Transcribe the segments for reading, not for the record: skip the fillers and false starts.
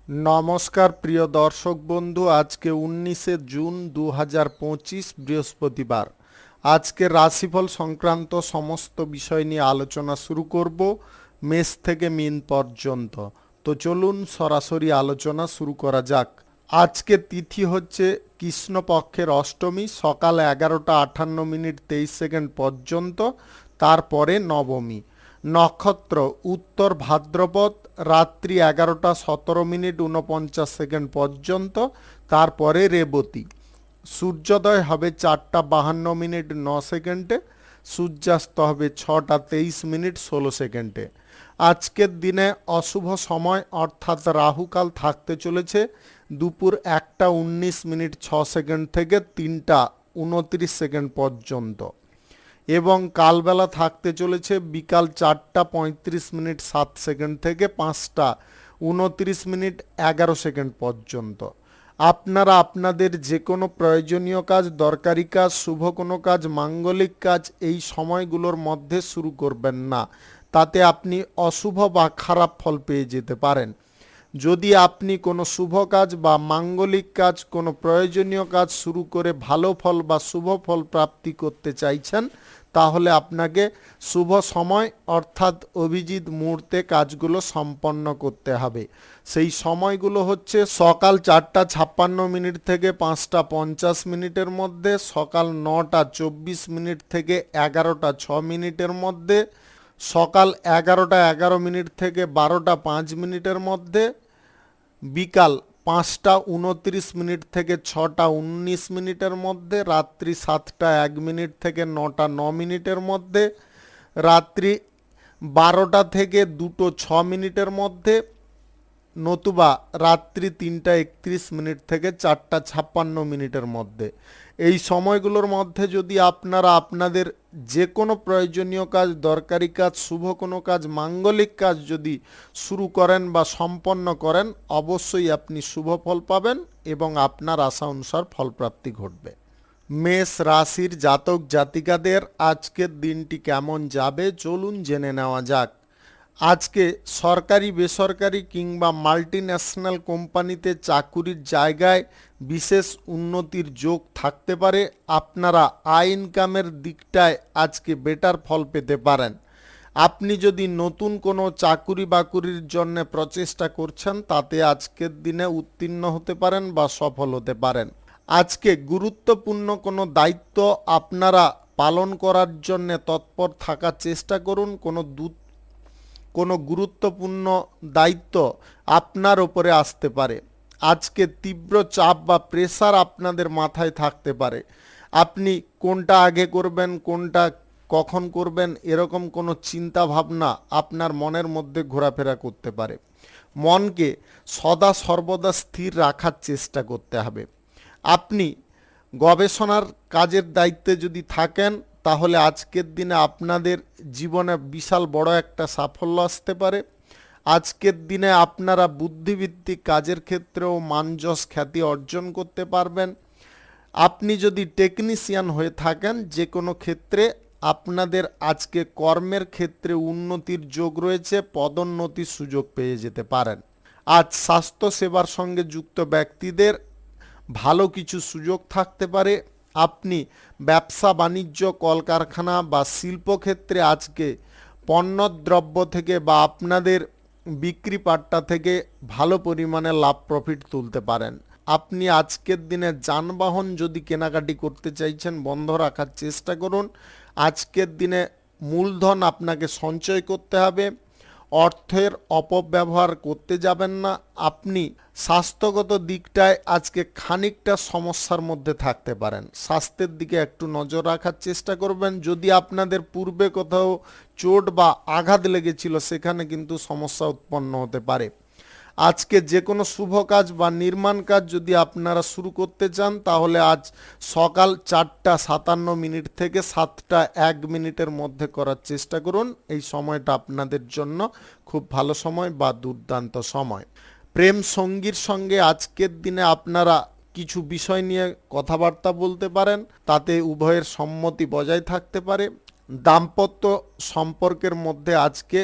নমস্কার প্রিয় দর্শক বন্ধু, আজকে 19শে জুন 2025 বৃহস্পতিবার। আজকের রাশিফল সংক্রান্ত সমস্ত বিষয় নিয়ে আলোচনা শুরু করব মেষ থেকে মীন পর্যন্ত। তো চলুন সরাসরি আলোচনা শুরু করা যাক। আজকে তিথি হচ্ছে কৃষ্ণপক্ষের অষ্টমী, সকাল 11:58 পর্যন্ত, তারপরে নবমী। নক্ষত্র উত্তর ভাদ্রপদ, রাত্রি 11:17 পর্যন্ত, তারপরে রেবতী। সূর্যোদয় হবে 4:52 সূর্যাস্ত হবে 6:23 আজকের দিনে অশুভ সময় অর্থাৎ রাহুকাল থাকতে চলেছে দুপুর 1:19 থেকে 3:29 পর্যন্ত, এবং কালবেলা থাকতে চলেছে বিকাল 4:35 থেকে 5:29 পর্যন্ত। আপনারা আপনাদের যে কোনো প্রয়োজনীয় কাজ, দরকারি কাজ, শুভ কোনো কাজ, মাঙ্গলিক কাজ এই সময়গুলোর মধ্যে শুরু করবেন না, তাতে আপনি অশুভ বা খারাপ ফল পেয়ে যেতে পারেন। যদি আপনি কোনো শুভ কাজ বা মাঙ্গলিক কাজ, কোনো প্রয়োজনীয় কাজ শুরু করে ভালো ফল বা শুভ ফল প্রাপ্তি করতে চাইছেন, তাহলে আপনাকে শুভ সময় অর্থাৎ অভিজিৎ মুহূর্তে কাজগুলো সম্পন্ন করতে হবে। সেই সময়গুলো হচ্ছে সকাল 4:56 থেকে 5:50 মধ্যে, সকাল 9:24 থেকে 11:06 মধ্যে, সকাল 11:11 থেকে 12:05 মধ্যে, বিকাল 5:29 থেকে 6:19 মধ্যে, রাত্রি 7:01 থেকে 9:09 মধ্যে, রাত্রি 12টা থেকে 2:06 মধ্যে, নতুবা রাত্রি 3:31 থেকে 4:56 মধ্যে। এই সময়গুলোর মধ্যে যদি আপনারা আপনাদের যে কোনো প্রয়োজনীয় কাজ, দরকারি কাজ, শুভ কোনো কাজ, মাঙ্গলিক কাজ যদি শুরু করেন বা সম্পন্ন করেন, অবশ্যই আপনি শুভ ফল পাবেন এবং আপনার আশা অনুসার ফলপ্রাপ্তি ঘটবে। মেষ রাশির জাতক জাতিকাদের আজকের দিনটি কেমন যাবে চলুন জেনে নেওয়া যাক। আজকে সরকারি, বেসরকারি কিংবা মাল্টিন্যাশনাল কোম্পানিতে চাকুরির জায়গায় বিশেষ উন্নতির যোগ থাকতে পারে। আপনারা আয় ইনকামের দিকটায় আজকে বেটার ফল পেতে পারেন। আপনি যদি নতুন কোনো চাকুরি বাকুরির জন্য প্রচেষ্টা করছেন, তাতে আজকের দিনে উত্তীর্ণ হতে পারেন বা সফল হতে পারেন। আজকে গুরুত্বপূর্ণ কোনো দায়িত্ব আপনারা পালন করার জন্য তৎপর থাকার চেষ্টা করুন। কোনো গুরুত্বপূর্ণ দায়িত্ব আপনার ওপরে আসতে পারে। আজকে তীব্র চাপ বা প্রেসার আপনাদের মাথায় থাকতে পারে। আপনি কোনটা আগে করবেন, কোনটা কখন করবেন, এরকম কোনো চিন্তা ভাবনা আপনার মনের মধ্যে ঘোরাফেরা করতে পারে। মনকে সদা সর্বদা স্থির রাখার চেষ্টা করতে হবে। আপনি গবেষণার কাজের দায়িত্বে যদি থাকেন, তাহলে আজকের দিনে আপনাদের জীবনে বিশাল বড় একটা সাফল্য আসতে পারে। আজকের দিনে আপনারা বুদ্ধিভিত্তিক কাজের ক্ষেত্রেও মানযশ খ্যাতি অর্জন করতে পারবেন। আপনি যদি টেকনিশিয়ান হয়ে থাকেন, যে কোনো ক্ষেত্রে আপনাদের আজকে কর্মের ক্ষেত্রে উন্নতির যোগ রয়েছে, পদোন্নতির সুযোগ পেয়ে যেতে পারেন। আজ স্বাস্থ্য সেবার সঙ্গে যুক্ত ব্যক্তিদের ভালো কিছু সুযোগ থাকতে পারে। আপনি ব্যবসা বাণিজ্য, কলকারখানা বা শিল্পক্ষেত্রে আজকে পণ্যদ্রব্য থেকে বা আপনাদের বিক্রি পাট্টা থেকে ভালো পরিমাণে লাভ প্রফিট তুলতে পারেন। আপনি আজকের দিনে যানবাহন যদি কেনাকাটি করতে চাইছেন, বন্ধ রাখার চেষ্টা করুন। আজকের দিনে মূলধন আপনাকে সঞ্চয় করতে হবে, অর্থের অপব্যবহার করতে যাবেন না। আপনি স্বাস্থ্যগত দিকটায় আজকে খানিকটা সমস্যার মধ্যে থাকতে পারেন। স্বাস্থ্যের দিকে একটু নজর রাখার চেষ্টা করবেন। যদি আপনাদের পূর্বে কোথাও চোট বা আঘাত লেগেছিল, সেখানে কিন্তু সমস্যা উৎপন্ন হতে পারে। আজকে যে কোনো শুভ কাজ বা নির্মাণ কাজ যদি আপনারা শুরু করতে চান, তাহলে আজ সকাল 4:57 থেকে 7:01 মধ্যে করার চেষ্টা করুন। এই সময়টা আপনাদের জন্য খুব ভালো সময় বা দুর্দান্ত সময়। প্রেম সঙ্গীর সঙ্গে আজকের দিনে আপনারা কিছু বিষয় নিয়ে কথাবার্তা বলতে পারেন, তাতে উভয়ের সম্মতি বজায় থাকতে পারে। দাম্পত্য সম্পর্কের মধ্যে আজকে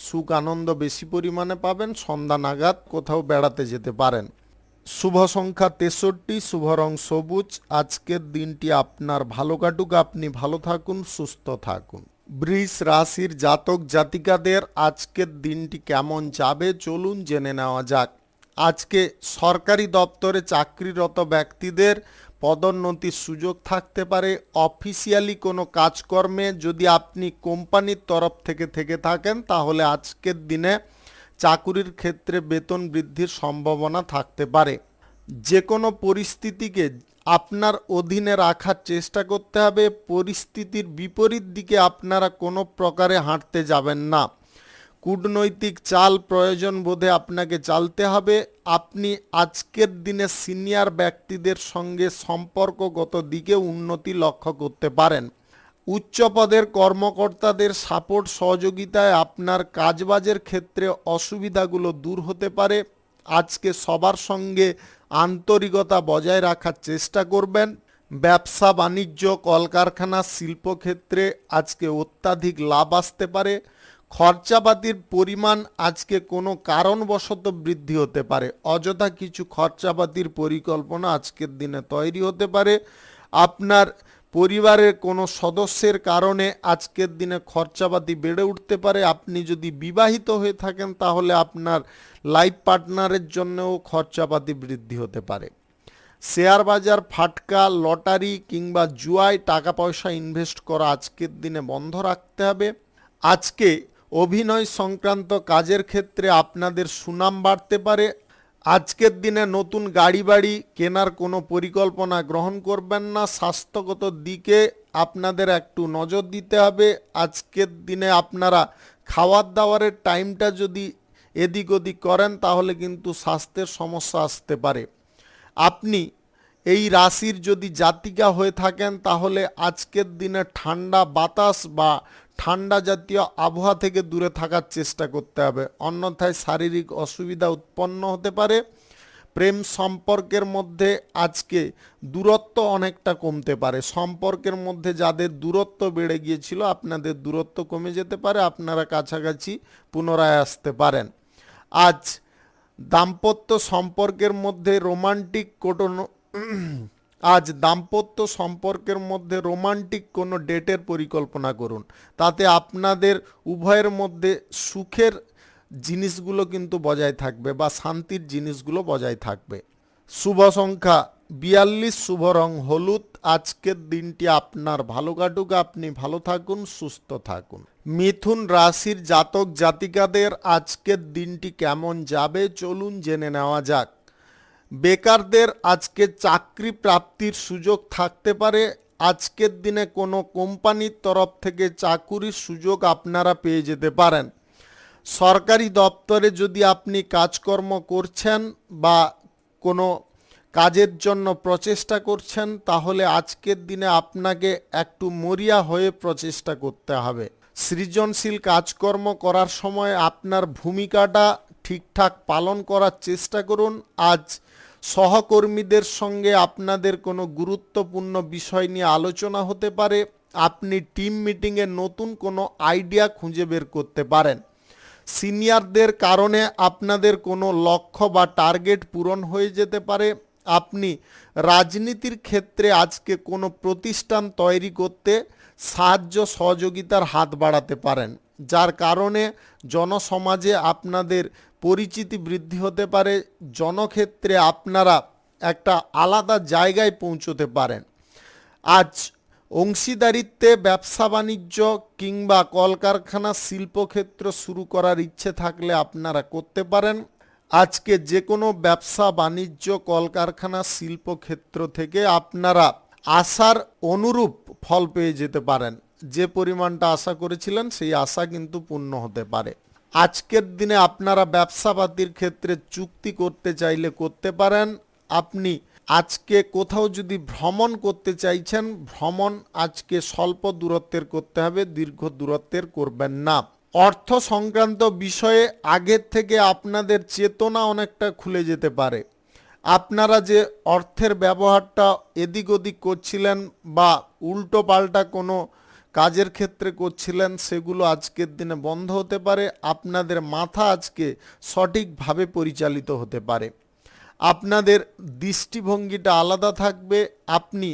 সুখ আনন্দ বেশি পরিমাণে পাবেন, সন্ধ্যা নাগাদ কোথাও বেড়াতে যেতে পারেন। শুভ সংখ্যা 63, শুভ রং সবুজ। আজকের দিনটি আপনার ভালো কাটুক, আপনি ভালো থাকুন, সুস্থ থাকুন। বৃষ রাশির জাতক জাতিকাদের আজকের দিনটি কেমন যাবে চলুন জেনে নেওয়া যাক। আজকে সরকারি দপ্তরে চাকরিরত ব্যক্তিদের পদোন্নতির সুযোগ থাকতে পারে। অফিসিয়ালি কোনো কাজকর্মে যদি আপনি কোম্পানির তরফ থেকে থাকেন তাহলে আজকের দিনে চাকুরির ক্ষেত্রে বেতন বৃদ্ধির সম্ভাবনা থাকতে পারে। যে কোনো পরিস্থিতিকে আপনার অধীনে রাখার চেষ্টা করতে হবে। পরিস্থিতির বিপরীত দিকে আপনারা কোনো প্রকারে হাঁটতে যাবেন না। কূটনৈতিক চাল প্রয়োজন বোধে আপনাকে চালতে হবে। আপনি আজকের দিনে সিনিয়র ব্যক্তিদের সঙ্গে সম্পর্কগত দিকে উন্নতি লক্ষ্য করতে পারেন। উচ্চ পদের কর্মকর্তাদের সাপোর্ট সহযোগিতায় আপনার কাজবাজের ক্ষেত্রে অসুবিধাগুলো দূর হতে পারে। আজকে সবার সঙ্গে আন্তরিকতা বজায় রাখার চেষ্টা করবেন। ব্যবসা বাণিজ্য কলকারখানা শিল্পক্ষেত্রে আজকে অত্যাধিক লাভ আসতে পারে। খরচাপাতির পরিমাণ আজকে কোনো কারণবশত বৃদ্ধি হতে পারে। অযথা কিছু খরচাপাতির পরিকল্পনা আজকের দিনে তৈরি হতে পারে। আপনার পরিবারের কোনো সদস্যের কারণে আজকের দিনে খরচাপাতি বেড়ে উঠতে পারে। আপনি যদি বিবাহিত হয়ে থাকেন তাহলে আপনার লাইফ পার্টনারের জন্যও খরচাপাতি বৃদ্ধি হতে পারে। শেয়ার বাজার, ফাটকা, লটারি কিংবা জুয়ায় টাকা পয়সা ইনভেস্ট করা আজকের দিনে বন্ধ রাখতে হবে। আজকে অভিনয় সংক্রান্ত কাজের ক্ষেত্রে আপনাদের সুনাম বাড়তে পারে। আজকের দিনে নতুন গাড়ি বাড়ি কেনার কোনো পরিকল্পনা গ্রহণ করবেন না। স্বাস্থ্যগত দিকে আপনাদের একটু নজর দিতে হবে। আজকের দিনে আপনারা খাওয়ার দাওয়ারের টাইমটা যদি এদিক ওদিক করেন তাহলে কিন্তু স্বাস্থ্যের সমস্যা আসতে পারে। আপনি এই রাশির যদি জাতিকা হয়ে থাকেন তাহলে আজকের দিনে ঠান্ডা বাতাস বা ঠান্ডা জাতীয় আবহাওয়া থেকে দূরে থাকার চেষ্টা করতে হবে, অন্যথায় শারীরিক অসুবিধা উৎপন্ন হতে পারে। প্রেম সম্পর্কের মধ্যে আজকে দূরত্ব অনেকটা কমতে পারে। সম্পর্কের মধ্যে যাদের দূরত্ব বেড়ে গিয়েছিল আপনাদের দূরত্ব কমে যেতে পারে, আপনারা কাছাকাছি পুনরায় আসতে পারেন। আজ দাম্পত্য সম্পর্কের মধ্যে রোমান্টিক কোনো ডেটের পরিকল্পনা করুন। তাতে আপনাদের উভয়ের মধ্যে সুখের জিনিসগুলো কিন্তু বজায় থাকবে বা শান্তির জিনিসগুলো বজায় থাকবে। শুভ সংখ্যা 42, শুভ রং হলুদ। আজকের দিনটি আপনার ভালো কাটুক, আপনি ভালো থাকুন, সুস্থ থাকুন। মিথুন রাশির জাতক জাতিকাদের আজকের দিনটি কেমন যাবে চলুন জেনে নেওয়া যাক। বেকারদের আজকে চাকরি প্রাপ্তির সুযোগ থাকতে পারে। আজকের দিনে কোনো কোম্পানির তরফ থেকে চাকুরির সুযোগ আপনারা পেয়ে যেতে পারেন। সরকারি দপ্তরে যদি আপনি কাজকর্ম করছেন বা কোনো কাজের জন্য প্রচেষ্টা করছেন তাহলে আজকের দিনে আপনাকে একটু মরিয়া হয়ে প্রচেষ্টা করতে হবে। সৃজনশীল কাজকর্ম করার সময় আপনার ভূমিকাটা ঠিকঠাক পালন করার চেষ্টা করুন। আজ সহকর্মীদের সঙ্গে আপনাদের কোনো গুরুত্বপূর্ণ বিষয় নিয়ে আলোচনা হতে পারে। আপনি টিম মিটিংয়ে নতুন কোনো আইডিয়া খুঁজে বের করতে পারেন। সিনিয়রদের কারণে আপনাদের কোনো লক্ষ্য বা টার্গেট পূরণ হয়ে যেতে পারে। আপনি রাজনীতির ক্ষেত্রে আজকে কোনো প্রতিষ্ঠান তৈরি করতে সাহায্য সহযোগিতার হাত বাড়াতে পারেন, যার কারণে জনসমাজে আপনাদের পরিচিতি বৃদ্ধি হতে পারে। জনক্ষেত্রে আপনারা একটা আলাদা জায়গায় পৌঁছতে পারেন। আজ অংশীদারিত্বে ব্যবসা বাণিজ্য কিংবা কলকারখানা শিল্পক্ষেত্র শুরু করার ইচ্ছে থাকলে আপনারা করতে পারেন। আজকে যে কোনো ব্যবসা বাণিজ্য কলকারখানা শিল্পক্ষেত্র থেকে আপনারা আশার অনুরূপ ফল পেয়ে যেতে পারেন। যে পরিমাণটা আশা করেছিলেন সেই আশা কিন্তু পূর্ণ হতে পারে। আজকের দিনে আপনারা ব্যবসাপাতির ক্ষেত্রে চুক্তি করতে চাইলে করতে পারেন। আপনি আজকে কোথাও যদি ভ্রমণ করতে চাইছেন, ভ্রমণ আজকে স্বল্প দূরত্বের করতে হবে, দীর্ঘ দূরত্বের করবেন না। অর্থ সংক্রান্ত বিষয়ে আগের থেকে আপনাদের চেতনা অনেকটা খুলে যেতে পারে। আপনারা যে অর্থের ব্যবহারটা এদিক ওদিক করছিলেন বা উল্টো পাল্টা কোনো কাজের ক্ষেত্রে করছিলেন সেগুলো আজকের দিনে বন্ধ হতে পারে। আপনাদের মাথা আজকে সঠিকভাবে পরিচালিত হতে পারে। আপনাদের দৃষ্টিভঙ্গিটা আলাদা থাকবে। আপনি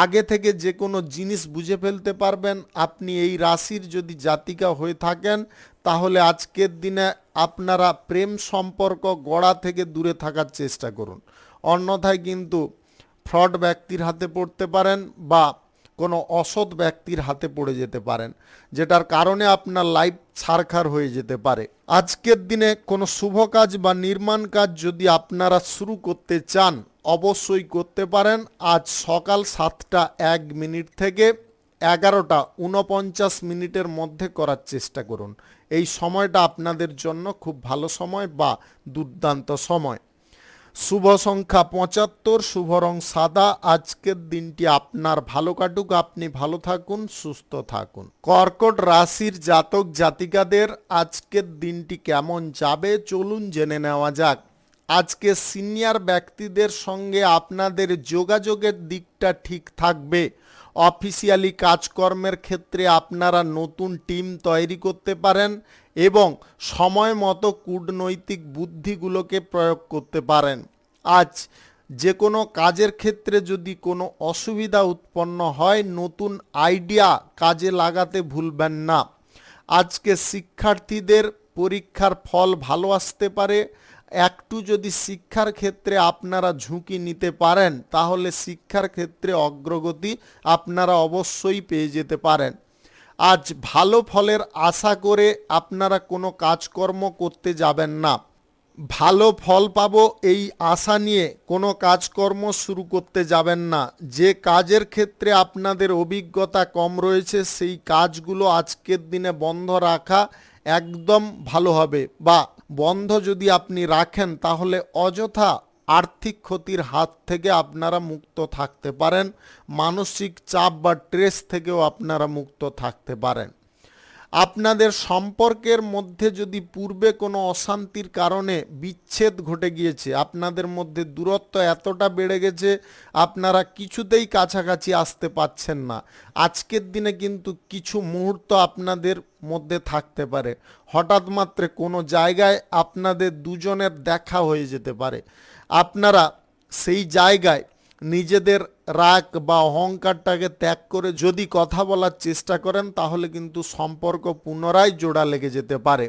আগে থেকে যে কোনো জিনিস বুঝে ফেলতে পারবেন। আপনি এই রাশির যদি জাতিকা হয়ে থাকেন তাহলে আজকের দিনে আপনারা প্রেম সম্পর্ক গড়া থেকে দূরে থাকার চেষ্টা করুন, অন্যথায় কিন্তু ফ্রড ব্যক্তির হাতে পড়তে পারেন বা কোনো অসৎ ব্যক্তির হাতে পড়ে যেতে পারেন, যেটার কারণে আপনার লাইফ ছারখার হয়ে যেতে পারে। আজকের দিনে কোনো শুভ কাজ বা নির্মাণ কাজ যদি আপনারা শুরু করতে চান অবশ্যই করতে পারেন। আজ সকাল 7টা 1 মিনিট থেকে 11টা 49 মিনিটের মধ্যে করার চেষ্টা করুন। এই সময়টা আপনাদের জন্য খুব ভালো সময় বা দুর্দান্ত সময়। শুভ সংখ্যা 75, শুভ রং সাদা। আজকের দিনটি আপনার ভালো কাটুক, আপনি ভালো থাকুন, সুস্থ থাকুন। কর্কট রাশির জাতক জাতিকাদের আজকের দিনটি কেমন যাবে চলুন জেনে নেওয়া যাক। আজকে সিনিয়র ব্যক্তিদের সঙ্গে আপনাদের যোগাযোগের দিকটা ঠিক থাকবে। অফিসিয়ালি কাজকর্মের ক্ষেত্রে আপনারা নতুন টিম তৈরি করতে পারেন এবং সময় মতো কূটনৈতিক বুদ্ধিগুলোকে প্রয়োগ করতে পারেন। আজ যে কোনো কাজের ক্ষেত্রে যদি কোনো অসুবিধা উৎপন্ন হয় নতুন আইডিয়া কাজে লাগাতে ভুলবেন না। আজকে শিক্ষার্থীদের পরীক্ষার ফল ভালো আসতে পারে। একটু যদি শিক্ষার ক্ষেত্রে আপনারা ঝুঁকি নিতে পারেন তাহলে শিক্ষার ক্ষেত্রে অগ্রগতি আপনারা অবশ্যই পেয়ে যেতে পারেন। আজ ভালো ফলের আশা করে আপনারা কোনো কাজকর্ম করতে যাবেন না। ভালো ফল পাবো এই আশা নিয়ে কোনো কাজকর্ম শুরু করতে যাবেন না। যে কাজের ক্ষেত্রে আপনাদের অভিজ্ঞতা কম রয়েছে সেই কাজগুলো আজকের দিনে বন্ধ রাখা একদম ভালো হবে, বা বন্ধ যদি আপনি রাখেন তাহলে অযথা আর্থিক ক্ষতির হাত থেকে আপনারা মুক্ত থাকতে পারেন। মানসিক চাপ বা স্ট্রেস থেকেও আপনারা মুক্ত থাকতে পারেন। আপনাদের সম্পর্কের মধ্যে যদি পূর্বে কোনো অশান্তির কারণে বিচ্ছেদ ঘটে গিয়েছে, আপনাদের মধ্যে দূরত্ব এতটা বেড়ে গেছে আপনারা কিছুতেই কাছাকাছি আসতে পারছেন না, আজকের দিনে কিন্তু কিছু মুহূর্ত আপনাদের মধ্যে থাকতে পারে। হঠাৎ মাত্রে কোনো জায়গায় আপনাদের দুজনের দেখা হয়ে যেতে পারে। আপনারা সেই জায়গায় নিজেদের রাগ বা অহংকারটাকে ত্যাগ করে যদি কথা বলার চেষ্টা করেন তাহলে কিন্তু সম্পর্ক পুনরায় জোড়া লেগে যেতে পারে।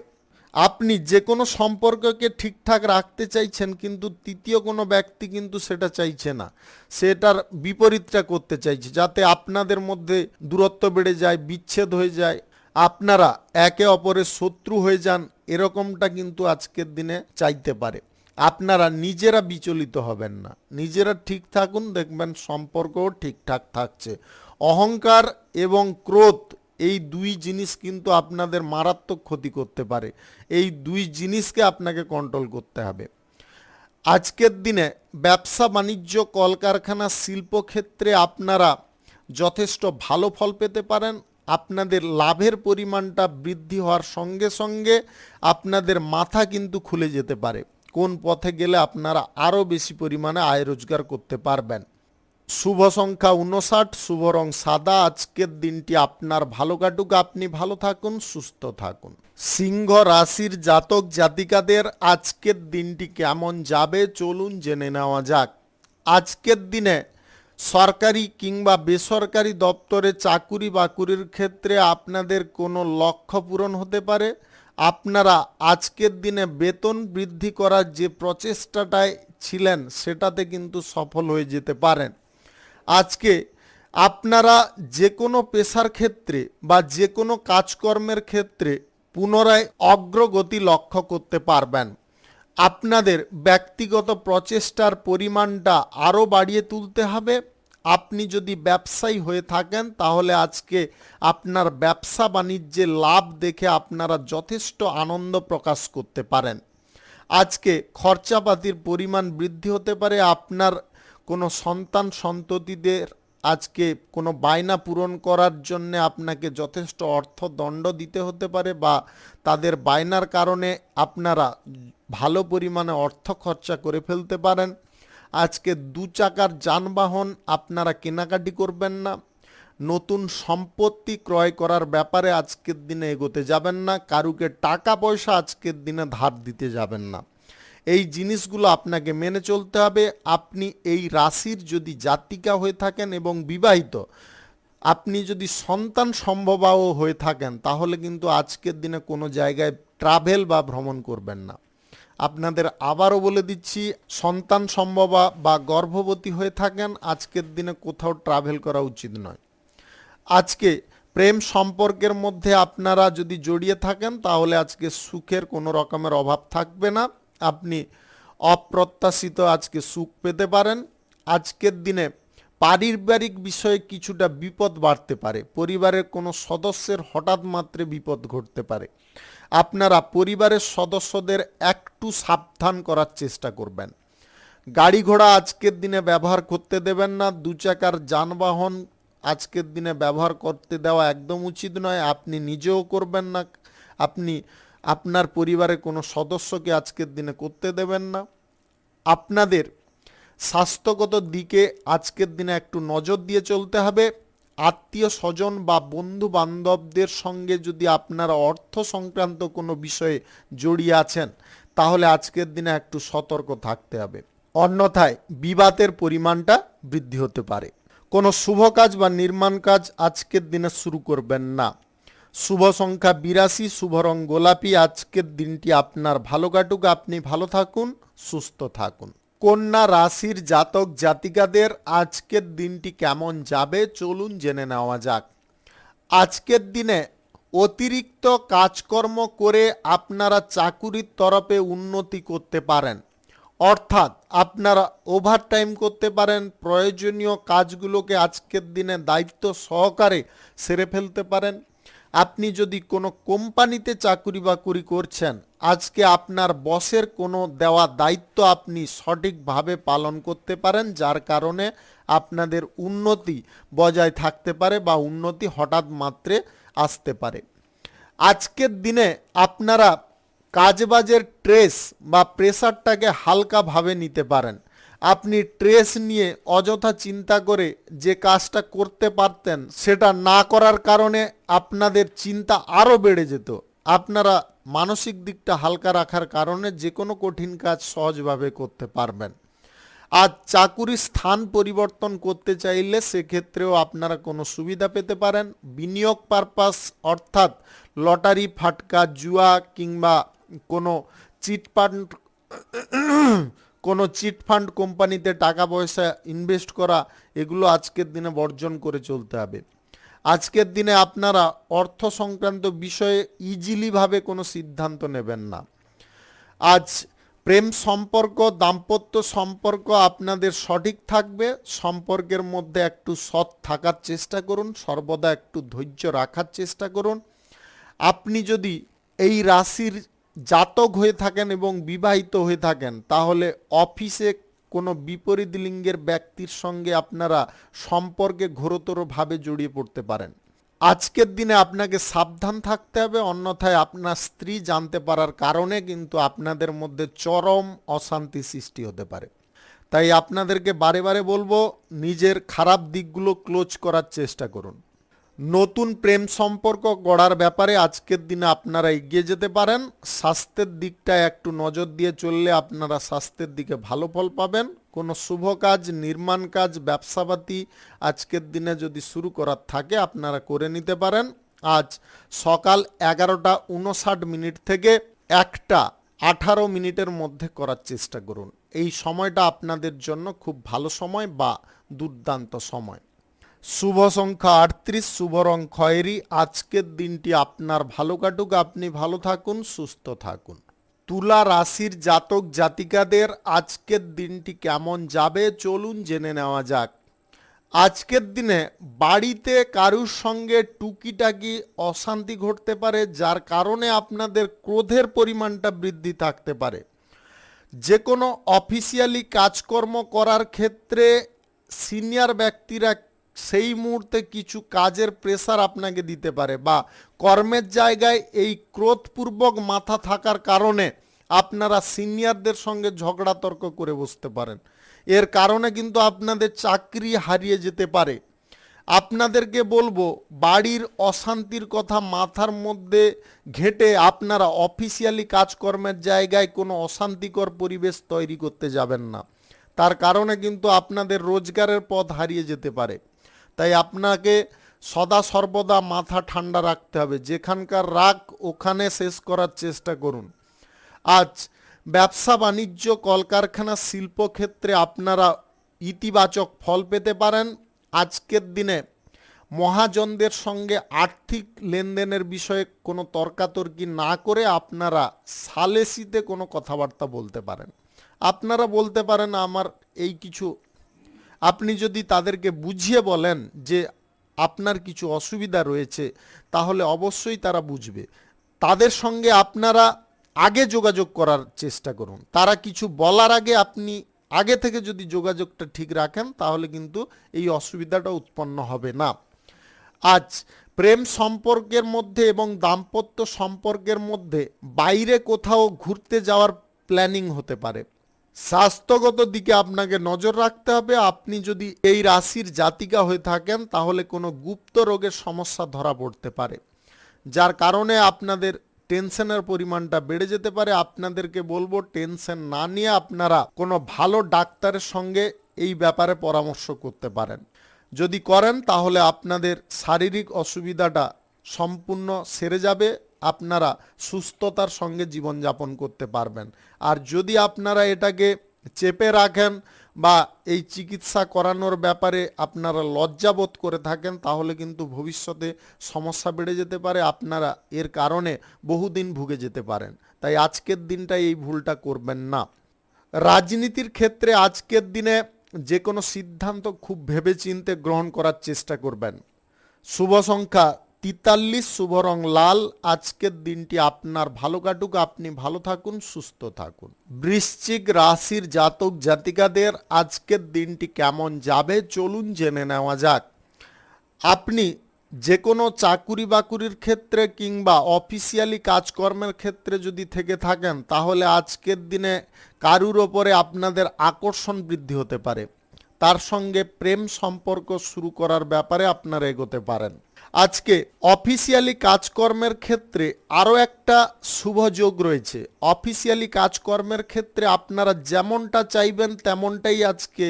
আপনি যে কোনো সম্পর্ককে ঠিকঠাক রাখতে চাইছেন কিন্তু তৃতীয় কোনো ব্যক্তি কিন্তু সেটা চাইছে না, সেটার বিপরীতটা করতে চাইছে, যাতে আপনাদের মধ্যে দূরত্ব বেড়ে যায়, বিচ্ছেদ হয়ে যায়, আপনারা একে অপরের শত্রু হয়ে যান, এরকমটা কিন্তু আজকের দিনে চাইতে পারে। আপনারা নিজেরা বিচলিত হবেন না, নিজেরা ঠিক থাকুন, দেখবেন সম্পর্কও ঠিকঠাক থাকছে। অহংকার এবং ক্রোধ এই দুই জিনিস কিন্তু আপনাদের মারাত্মক ক্ষতি করতে পারে। এই দুই জিনিসকে আপনাকে কন্ট্রোল করতে হবে। আজকের দিনে ব্যবসা বাণিজ্য কলকারখানা শিল্পক্ষেত্রে আপনারা যথেষ্ট ভালো ফল পেতে পারেন। আপনাদের লাভের পরিমাণটা বৃদ্ধি হওয়ার সঙ্গে সঙ্গে আপনাদের মাথা কিন্তু খুলে যেতে পারে কোন পথে গেলে আপনারা আরও বেশি পরিমাণে আয় রোজগার করতে পারবেন। শুভ সংখ্যা 59, শুভ রং সাদা। আজকের দিনটি আপনার ভালো কাটুক, আপনি ভালো থাকুন, সুস্থ থাকুন। সিংহ রাশির জাতক জাতিকাদের আজকের দিনটি কেমন যাবে চলুন জেনে নেওয়া যাক। আজকের দিনে সরকারি কিংবা বেসরকারি দপ্তরে চাকুরি বাকুরির ক্ষেত্রে আপনাদের কোনো লক্ষ্য পূরণ হতে পারে। আপনারা আজকের দিনে বেতন বৃদ্ধি করার যে প্রচেষ্টাটায় ছিলেন সেটাতে কিন্তু সফল হয়ে যেতে পারেন। আজকে আপনারা যে কোনো পেশার ক্ষেত্রে বা যে কোনো কাজকর্মের ক্ষেত্রে পুনরায় অগ্রগতি লক্ষ্য করতে পারবেন। আপনাদের ব্যক্তিগত প্রচেষ্টার পরিমাণটা আরও বাড়িয়ে তুলতে হবে। আপনি যদি ব্যবসায়ী হয়ে থাকেন তাহলে আজকে আপনার ব্যবসা বাণিজ্যে লাভ দেখে আপনারা যথেষ্ট আনন্দ প্রকাশ করতে পারেন। আজকে খরচাপাতির পরিমাণ বৃদ্ধি হতে পারে। আপনার কোনো সন্তান সন্ততিদের আজকে কোনো বায়না পূরণ করার জন্য আপনাকে যথেষ্ট অর্থদণ্ড দিতে হতে পারে, বা তাদের বায়নার কারণে আপনারা ভালো পরিমাণে অর্থ খরচা করে ফেলতে পারেন। আজকে 2 চাকার যানবাহন আপনারা কেনাকাটি করবেন না। নতুন সম্পত্তি ক্রয় করার ব্যাপারে আজকের দিনে এগোতে যাবেন না, কারুকে টাকা পয়সা আজকের দিনে ধার দিতে যাবেন না। এই জিনিসগুলো আপনাকে মেনে চলতে হবে। আপনি এই রাশির যদি জাতিকা হয়ে থাকেন এবং বিবাহিত, আপনি যদি সন্তান সম্ভবাও হয়ে থাকেন, তাহলে কিন্তু আজকের দিনে কোনো জায়গায় ট্রাভেল বা ভ্রমণ করবেন না। আপনাদের আবারও বলে দিচ্ছি, সন্তান সম্ভবা বা গর্ভবতী হয়ে থাকেন, আজকের দিনে কোথাও ট্রাভেল করা উচিত নয়। আজকে প্রেম সম্পর্কের মধ্যে আপনারা যদি জড়িয়ে থাকেন, তাহলে আজকে সুখের কোনো রকমের অভাব থাকবে না। আপনি অপ্রত্যাশিত আজকে সুখ পেতে পারেন। আজকের দিনে পারিবারিক বিষয়ে কিছুটা বিপদ বাড়তে পারে, পরিবারের কোনো সদস্যের হঠাৎ মাত্রে বিপদ ঘটতে পারে। আপনারা পরিবারের সদস্যদের একটু সাবধান করার চেষ্টা করবেন। গাড়ি ঘোড়া আজকের দিনে ব্যবহার করতে দেবেন না। দু চাকার যানবাহন আজকের দিনে ব্যবহার করতে দেওয়া একদম উচিত নয়। আপনি নিজেও করবেন না, আপনি আপনার পরিবারের কোনো সদস্যকে আজকের দিনে করতে দেবেন না। আপনাদের স্বাস্থ্যগত দিকে আজকের দিনে একটু নজর দিয়ে চলতে হবে। আত্মীয় স্বজন বা বন্ধু বান্ধবদের সঙ্গে যদি আপনারা অর্থ সংক্রান্ত কোনো বিষয়ে জড়িয়ে আছেন, তাহলে আজকের দিনে একটু সতর্ক থাকতে হবে, অন্যথায় বিবাদের পরিমাণটা বৃদ্ধি হতে পারে। কোনো শুভ কাজ বা নির্মাণ কাজ আজকের দিনে শুরু করবেন না। শুভ সংখ্যা 82, শুভ রং গোলাপি। আজকের দিনটি আপনার ভালো কাটুক, আপনি ভালো থাকুন, সুস্থ থাকুন। কন্যা রাশির জাতক জাতিকাদের আজকের দিনটি কেমন যাবে চলুন জেনে নেওয়া যাক। আজকের দিনে অতিরিক্ত কাজকর্ম করে আপনারা চাকুরির তরফে উন্নতি করতে পারেন, অর্থাৎ আপনারা ওভারটাইম করতে পারেন। প্রয়োজনীয় কাজগুলোকে আজকের দিনে দায়িত্ব সহকারে সেরে ফেলতে পারেন। আপনি যদি কোনো কোম্পানিতে চাকুরি বাকুরি করছেন, আজকে আপনার বসের কোনো দেওয়া দায়িত্ব আপনি সঠিকভাবে পালন করতে পারেন, যার কারণে আপনাদের উন্নতি বজায় থাকতে পারে বা উন্নতি হঠাৎ মাত্রে আসতে পারে। আজকের দিনে আপনারা কাজবাজের স্ট্রেস বা প্রেশারটাকে হালকাভাবে নিতে পারেন। আপনি স্ট্রেস নিয়ে অযথা চিন্তা করে যে কাজটা করতে পারতেন, সেটা না করার কারণে আপনাদের চিন্তা আরও বেড়ে যেত। আপনারা মানসিক দিকটা হালকা রাখার কারণে যে কোনো কঠিন কাজ সহজভাবে করতে পারবেন। আর চাকুরির স্থান পরিবর্তন করতে চাইলে সেক্ষেত্রেও আপনারা কোনো সুবিধা পেতে পারেন। বিনিয়োগ পারপাস অর্থাৎ লটারি, ফাটকা, জুয়া কিংবা কোনো চিটফান্ড কোম্পানিতে টাকা পয়সা ইনভেস্ট করা, এগুলো আজকের দিনে বর্জন করে চলতে হবে। আজকের দিনে আপনারা অর্থ সংক্রান্ত বিষয়ে ইজিলিভাবে কোনো সিদ্ধান্ত নেবেন না। আজ প্রেম সম্পর্ক, দাম্পত্য সম্পর্ক আপনাদের সঠিক থাকবে। সম্পর্কের মধ্যে একটু সৎ থাকার চেষ্টা করুন, সর্বদা একটু ধৈর্য রাখার চেষ্টা করুন। আপনি যদি এই রাশির জাতক হয়ে থাকেন এবং বিবাহিত হয়ে থাকেন, তাহলে অফিসে কোনো বিপরীত লিঙ্গের ব্যক্তির সঙ্গে আপনারা সম্পর্কে ঘোরতরভাবে জড়িয়ে পড়তে পারেন। আজকের দিনে আপনাকে সাবধান থাকতে হবে, অন্যথায় আপনার স্ত্রী জানতে পারার কারণে কিন্তু আপনাদের মধ্যে চরম অশান্তি সৃষ্টি হতে পারে। তাই আপনাদেরকে বারে বারে বলবো, নিজের খারাপ দিকগুলো ক্লোজ করার চেষ্টা করুন। নতুন প্রেম সম্পর্ক গড়ার ব্যাপারে আজকের দিনে আপনারা এগিয়ে যেতে পারেন। স্বাস্থ্যের দিকটায় একটু নজর দিয়ে চললে আপনারা স্বাস্থ্যের দিকে ভালো ফল পাবেন। কোনো শুভ কাজ, নির্মাণ কাজ, ব্যবসাপাতি আজকের দিনে যদি শুরু করার থাকে আপনারা করে নিতে পারেন। আজ সকাল 11:59 থেকে 1:18 মধ্যে করার চেষ্টা করুন। এই সময়টা আপনাদের জন্য খুব ভালো সময় বা দুর্দান্ত সময়। শুভ সংখ্যা 38, শুভ রং খয়েরি। আজকের দিনটি আপনার ভালো কাটুক, আপনি ভালো থাকুন, সুস্থ থাকুন। তুলা রাশির জাতক জাতিকাদের আজকের দিনটি কেমন যাবে চলুন জেনে নেওয়া যাক। আজকের দিনে বাড়িতে কারুর সঙ্গে টুকিটাকি অশান্তি ঘটতে পারে, যার কারণে আপনাদের ক্রোধের পরিমাণটা বৃদ্ধি থাকতে পারে। যে কোনো অফিসিয়ালি কাজকর্ম করার ক্ষেত্রে সিনিয়র ব্যক্তিরা সেই মুহূর্তে কিছু কাজের প্রেসার আপনাকে দিতে পারে, বা কর্মের জায়গায় এই ক্রোধপূর্বক মাথা থাকার কারণে আপনারা সিনিয়রদের সঙ্গে ঝগড়া তর্ক করে বসতে পারেন। এর কারণে কিন্তু আপনাদের চাকরি হারিয়ে যেতে পারে। আপনাদেরকে বলবো, বাড়ির অশান্তির কথা মাথার মধ্যে ঘেঁটে আপনারা অফিসিয়ালি কাজকর্মের জায়গায় কোনো অশান্তিকর পরিবেশ তৈরি করতে যাবেন না। তার কারণে কিন্তু আপনাদের রোজগারের পথ হারিয়ে যেতে পারে। তাই আপনাকে সদা সর্বদা মাথা ঠান্ডা রাখতে হবে। যেখানকার রাগ ওখানে শেষ করার চেষ্টা করুন। আজ ব্যবসা বাণিজ্য, কলকারখানা, শিল্পক্ষেত্রে আপনারা ইতিবাচক ফল পেতে পারেন। আজকের দিনে মহাজনদের সঙ্গে আর্থিক লেনদেনের বিষয়ে কোনো তর্কাতর্কি না করে আপনারা সালেসিতে কোনো কথাবার্তা বলতে পারেন। আপনারা বলতে পারেন আমার এই কিছু, আপনি যদি তাদেরকে বুঝিয়ে বলেন যে আপনার কিছু অসুবিধা রয়েছে, তাহলে অবশ্যই তারা বুঝবে। তাদের সঙ্গে আপনারা আগে যোগাযোগ করার চেষ্টা করুন। তারা কিছু বলার আগে আপনি আগে থেকে যদি যোগাযোগটা ঠিক রাখেন, তাহলে কিন্তু এই অসুবিধাটা উৎপন্ন হবে না। আজ প্রেম সম্পর্কের মধ্যে এবং দাম্পত্য সম্পর্কের মধ্যে বাইরে কোথাও ঘুরতে যাওয়ার প্ল্যানিং হতে পারে। স্বাস্থ্যগত দিকে আপনাকে নজর রাখতে হবে। আপনি যদি এই রাশির জাতিকা হয়ে থাকেন, তাহলে কোনো গুপ্ত রোগের সমস্যা ধরা পড়তে পারে, যার কারণে আপনাদের টেনশনের পরিমাণটা বেড়ে যেতে পারে। আপনাদেরকে বলবো, টেনশন না নিয়ে আপনারা কোনো ভালো ডাক্তারের সঙ্গে এই ব্যাপারে পরামর্শ করতে পারেন। যদি করেন, তাহলে আপনাদের শারীরিক অসুবিধাটা সম্পূর্ণ সেরে যাবে, আপনারা সুস্থতার সঙ্গে জীবনযাপন করতে পারবেন। আর যদি আপনারা এটাকে চেপে রাখেন বা এই চিকিৎসা করানোর ব্যাপারে আপনারা লজ্জাবোধ করে থাকেন, তাহলে কিন্তু ভবিষ্যতে সমস্যা বেড়ে যেতে পারে। আপনারা এর কারণে বহুদিন ভুগে যেতে পারেন। তাই আজকের দিনটা এই ভুলটা করবেন না। রাজনীতির ক্ষেত্রে আজকের দিনে যে কোনো সিদ্ধান্ত খুব ভেবেচিন্তে গ্রহণ করার চেষ্টা করবেন। শুভ সংখ্যা 43, শুভ রং লাল। আজকের দিনটি আপনার ভালো কাটুক, আপনি ভালো থাকুন, সুস্থ থাকুন। বৃশ্চিক রাশির জাতক জাতিকাদের আজকের দিনটি কেমন যাবে, চলুন জেনে নেওয়া যাক। আপনি যে কোনো চাকুরি বাকুরির ক্ষেত্রে কিংবা অফিসিয়ালি কাজকর্মের ক্ষেত্রে যদি থেকে থাকেন, তাহলে আজকের দিনে কারুর ওপরে আপনাদের আকর্ষণ বৃদ্ধি হতে পারে। তার সঙ্গে প্রেম সম্পর্ক শুরু করার ব্যাপারে আপনারা এগোতে পারেন। আজকে অফিসিয়ালি কাজকর্মের ক্ষেত্রে আরও একটা শুভ যোগ রয়েছে। অফিসিয়ালি কাজকর্মের ক্ষেত্রে আপনারা যেমনটা চাইবেন তেমনটাই আজকে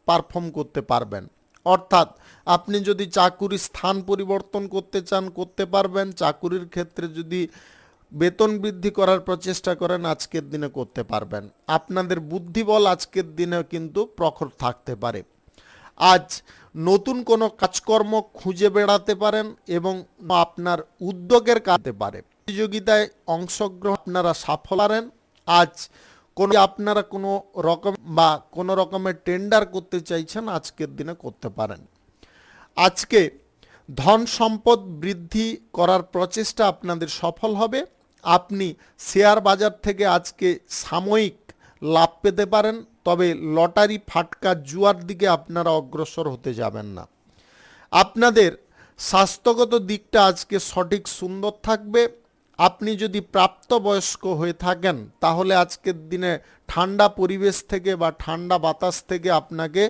পারফর্ম করতে পারবেন। অর্থাৎ আপনি যদি চাকুরির স্থান পরিবর্তন করতে চান, করতে পারবেন। চাকুরির ক্ষেত্রে যদি বেতন বৃদ্ধি করার প্রচেষ্টা করেন, আজকের দিনে করতে পারবেন। আপনাদের বুদ্ধিবল আজকের দিনে কিন্তু প্রখর থাকতে পারে। আজ নতুন কোনো কাজকর্ম খুঁজে বেড়াতে পারেন এবং আপনার উদ্যোগের কাজে পারে। প্রতিযোগিতায় অংশগ্রহণ আপনারা সাফল্য পাবেন। আজ আপনারা কোনো রকম বা কোনো রকমের টেন্ডার করতে চাইছেন, আজকের দিনে করতে পারেন। আজকে ধন সম্পদ বৃদ্ধি করার প্রচেষ্টা আপনাদের সফল হবে। আপনি শেয়ার বাজার থেকে আজকে সাময়িক লাভ পেতে পারেন, তবে লটারি, ফাটকা, জুয়ার দিকে আপনারা অগ্রসর হতে যাবেন না। আপনাদের স্বাস্থ্যগত দিকটা আজকে সঠিক সুন্দর থাকবে। আপনি যদি প্রাপ্তবয়স্ক হয়ে থাকেন, তাহলে আজকের দিনে ঠান্ডা পরিবেশ থেকে বা ঠান্ডা বাতাস থেকে আপনাকে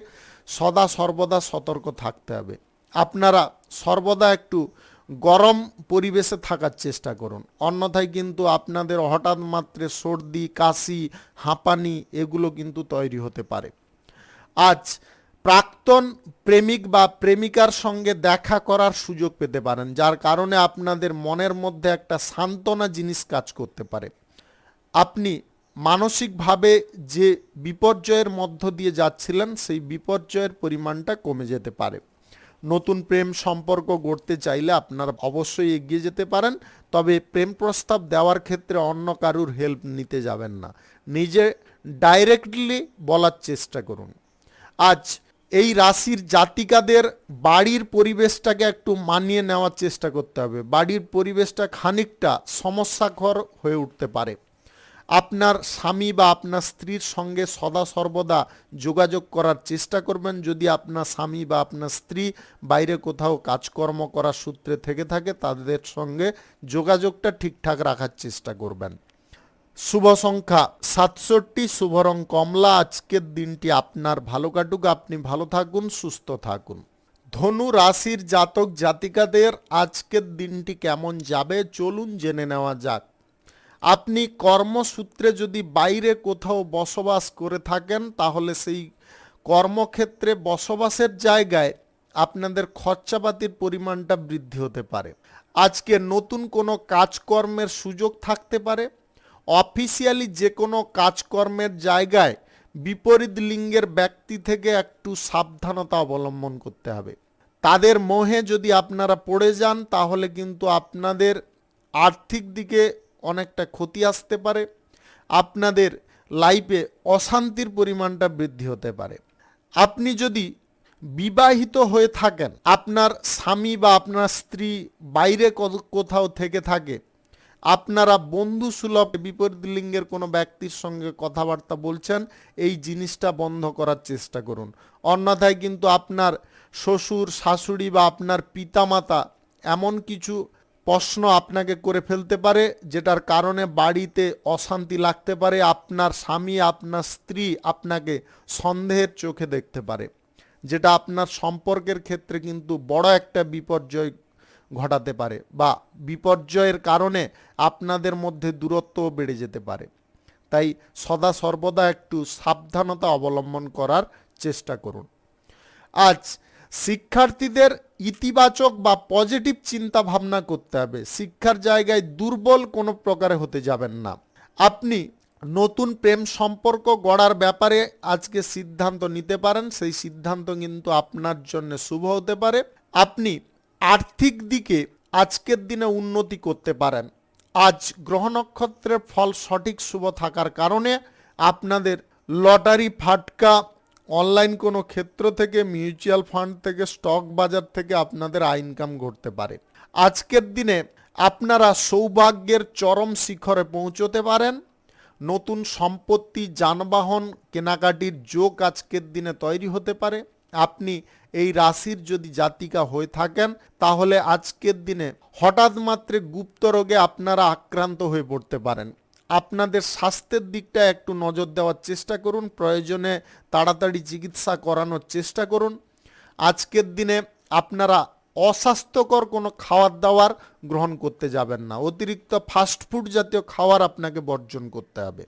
সদা সর্বদা সতর্ক থাকতে হবে। আপনারা সর্বদা একটু গরম পরিবেশে থাকার চেষ্টা করুন, অন্যথায় কিন্তু আপনাদের হঠাৎ মাত্রে সর্দি, কাশি, হাঁপানি এগুলো কিন্তু তৈরি হতে পারে। আজ প্রাক্তন প্রেমিক বা প্রেমিকার সঙ্গে দেখা করার সুযোগ পেতে পারেন, যার কারণে আপনাদের মনের মধ্যে একটা সান্ত্বনা জিনিস কাজ করতে পারে। আপনি মানসিকভাবে যে বিপর্যয়ের মধ্য দিয়ে যাচ্ছিলেন, সেই বিপর্যয়ের পরিমাণটা কমে যেতে পারে। নতুন প্রেম সম্পর্ক গড়তে চাইলে আপনারা অবশ্যই এগিয়ে যেতে পারেন, তবে প্রেম প্রস্তাব দেওয়ার ক্ষেত্রে অন্য কারুর হেল্প নিতে যাবেন না, নিজে ডাইরেক্টলি বলার চেষ্টা করুন। আজ এই রাশির জাতিকাদের বাড়ির পরিবেশটাকে একটু মানিয়ে নেওয়ার চেষ্টা করতে হবে। বাড়ির পরিবেশটা খানিকটা সমস্যাকর হয়ে উঠতে পারে। আপনার স্বামী বা আপনার স্ত্রীর সঙ্গে সদা সর্বদা যোগাযোগ করার চেষ্টা করবেন। যদি আপনার স্বামী বা আপনার স্ত্রী বাইরে কোথাও কাজকর্ম করার সূত্রে থেকে থাকে, তাদের সঙ্গে যোগাযোগটা ঠিকঠাক রাখার চেষ্টা করবেন। শুভ সংখ্যা 67, শুভ রং কমলা। আজকের দিনটি আপনার ভালো কাটুক, আপনি ভালো থাকুন, সুস্থ থাকুন। ধনু রাশির জাতক জাতিকাদের আজকের দিনটি কেমন যাবে চলুন জেনে নেওয়া যাক। আপনি কর্মসূত্রে যদি বাইরে কোথাও বসবাস করে থাকেন তাহলে সেই কর্মক্ষেত্রে বসবাসের জায়গায় আপনাদের খরচাপাতির পরিমাণটা বৃদ্ধি হতে পারে। আজকে নতুন কোনো কাজকর্মের সুযোগ থাকতে পারে। অফিসিয়ালি যে কোনো কাজকর্মের জায়গায় বিপরীত লিঙ্গের ব্যক্তি থেকে একটু সাবধানতা অবলম্বন করতে হবে। তাদের মোহে যদি আপনারা পড়ে যান তাহলে কিন্তু আপনাদের আর্থিক দিকে অনেকটা ক্ষতি আসতে পারে। আপনাদের লাইফে অশান্তির পরিমাণটা বৃদ্ধি হতে পারে। আপনি যদি বিবাহিত হয়ে থাকেন, আপনার স্বামী বা আপনার স্ত্রী বাইরে কোথাও থেকে থাকে, আপনারা বন্ধু সুলভ বিপরীত লিঙ্গের কোনো ব্যক্তির সঙ্গে কথাবার্তা বলছেন, এই জিনিসটা বন্ধ করার চেষ্টা করুন। অন্যথায় কিন্তু আপনার শ্বশুর শাশুড়ি বা আপনার পিতামাতা এমন কিছু প্রশ্ন আপনাকে করে ফেলতে পারে যেটার কারণে বাড়িতে অশান্তি লাগতে পারে। আপনার স্বামী আপনার স্ত্রী আপনাকে সন্দেহের চোখে দেখতে পারে, যেটা আপনার সম্পর্কের ক্ষেত্রে কিন্তু বড় একটা বিপর্যয় ঘটাতে পারে বা বিপর্যয়ের কারণে আপনাদের মধ্যে দূরত্বও বেড়ে যেতে পারে। তাই সদা সর্বদা একটু সাবধানতা অবলম্বন করার চেষ্টা করুন। আজ শিক্ষার্থীদের ইতিবাচক বা পজিটিভ চিন্তা ভাবনা করতে হবে। শিক্ষার জায়গায় দুর্বল কোনো প্রকারে হতে যাবেন না। আপনি নতুন প্রেম সম্পর্ক গড়ার ব্যাপারে আজকে সিদ্ধান্ত নিতে পারেন, সেই সিদ্ধান্ত কিন্তু আপনার জন্য শুভ হতে পারে। আপনি আর্থিক দিকে আজকের দিনে উন্নতি করতে পারেন। আজ গ্রহ নক্ষত্রের ফল সঠিক শুভ থাকার কারণে আপনাদের লটারি ফাটকা, অনলাইন কোনো ক্ষেত্র থেকে, মিউচুয়াল ফান্ড থেকে, স্টক বাজার থেকে আপনাদের ইনকাম ঘটতে পারে। আজকের দিনে আপনারা সৌভাগ্যের চরম শিখরে পৌঁছতে পারেন। নতুন সম্পত্তি, যানবাহন কেনাকাটির যোগ আজকের দিনে তৈরি হতে পারে। আপনি এই রাশির যদি জাতিকা হয়ে থাকেন তাহলে আজকের দিনে হঠাৎ মাত্রে গুপ্ত রোগে আপনারা আক্রান্ত হয়ে পড়তে পারেন। আপনাদের স্বাস্থ্যের দিকটা একটু নজর দেওয়ার চেষ্টা করুন, প্রয়োজনে তাড়াতাড়ি চিকিৎসা করানোর চেষ্টা করুন। আজকের দিনে আপনারা অস্বাস্থ্যকর কোনো খাবার দাবার গ্রহণ করতে যাবেন না। অতিরিক্ত ফাস্টফুড জাতীয় খাবার আপনাকে বর্জন করতে হবে।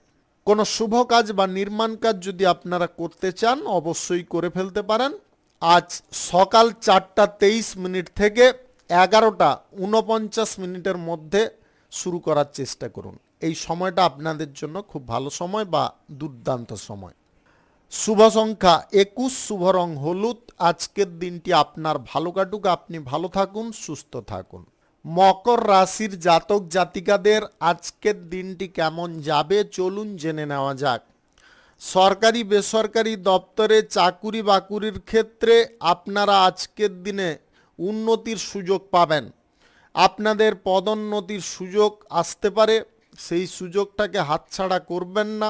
কোনো শুভ কাজ বা নির্মাণ কাজ যদি আপনারা করতে চান অবশ্যই করে ফেলতে পারেন। আজ সকাল 4:23 থেকে 11:49 মধ্যে শুরু করার চেষ্টা করুন। এই সময়টা আপনাদের জন্য খুব ভালো সময় বা দুর্দান্ত সময়। শুভ সংখ্যা 21, শুভ রং হলুদ। আজকের দিনটি আপনার ভালো কাটুক, আপনি ভালো থাকুন, সুস্থ থাকুন। মকর রাশির জাতক জাতিকাদের আজকের দিনটি কেমন যাবে চলুন জেনে নেওয়া যাক। সরকারি বেসরকারি দপ্তরে চাকুরি বাকুরির ক্ষেত্রে আপনারা আজকের দিনে উন্নতির সুযোগ পাবেন। আপনাদের পদোন্নতির সুযোগ আসতে পারে, সেই সুযোগটাকে হাতছাড়া করবেন না।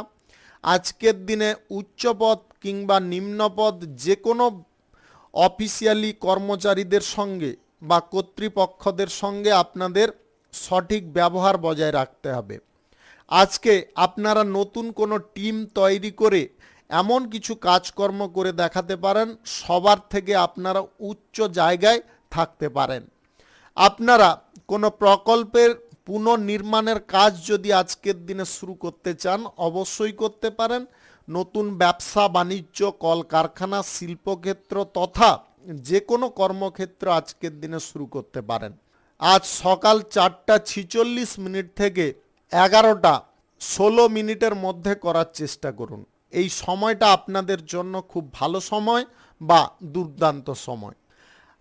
আজকের দিনে উচ্চপদ কিংবা নিম্নপদ যে কোনো অফিসিয়ালি কর্মচারীদের সঙ্গে বা কর্তৃপক্ষদের সঙ্গে আপনাদের সঠিক ব্যবহার বজায় রাখতে হবে। আজকে আপনারা নতুন কোনো টিম তৈরি করে এমন কিছু কাজকর্ম করে দেখাতে পারেন, সবার থেকে আপনারা উচ্চ জায়গায় থাকতে পারেন। আপনারা কোনো প্রকল্পের পুনর্নির্মাণের কাজ যদি আজকের দিনে শুরু করতে চান অবশ্যই করতে পারেন। নতুন ব্যবসা বাণিজ্য, কলকারখানা, শিল্পক্ষেত্র তথা যে কোনো কর্মক্ষেত্র আজকের দিনে শুরু করতে পারেন। আজ সকাল 4:46 থেকে 11:16 মধ্যে করার চেষ্টা করুন। এই সময়টা আপনাদের জন্য খুব ভালো সময় বা দুর্দান্ত সময়।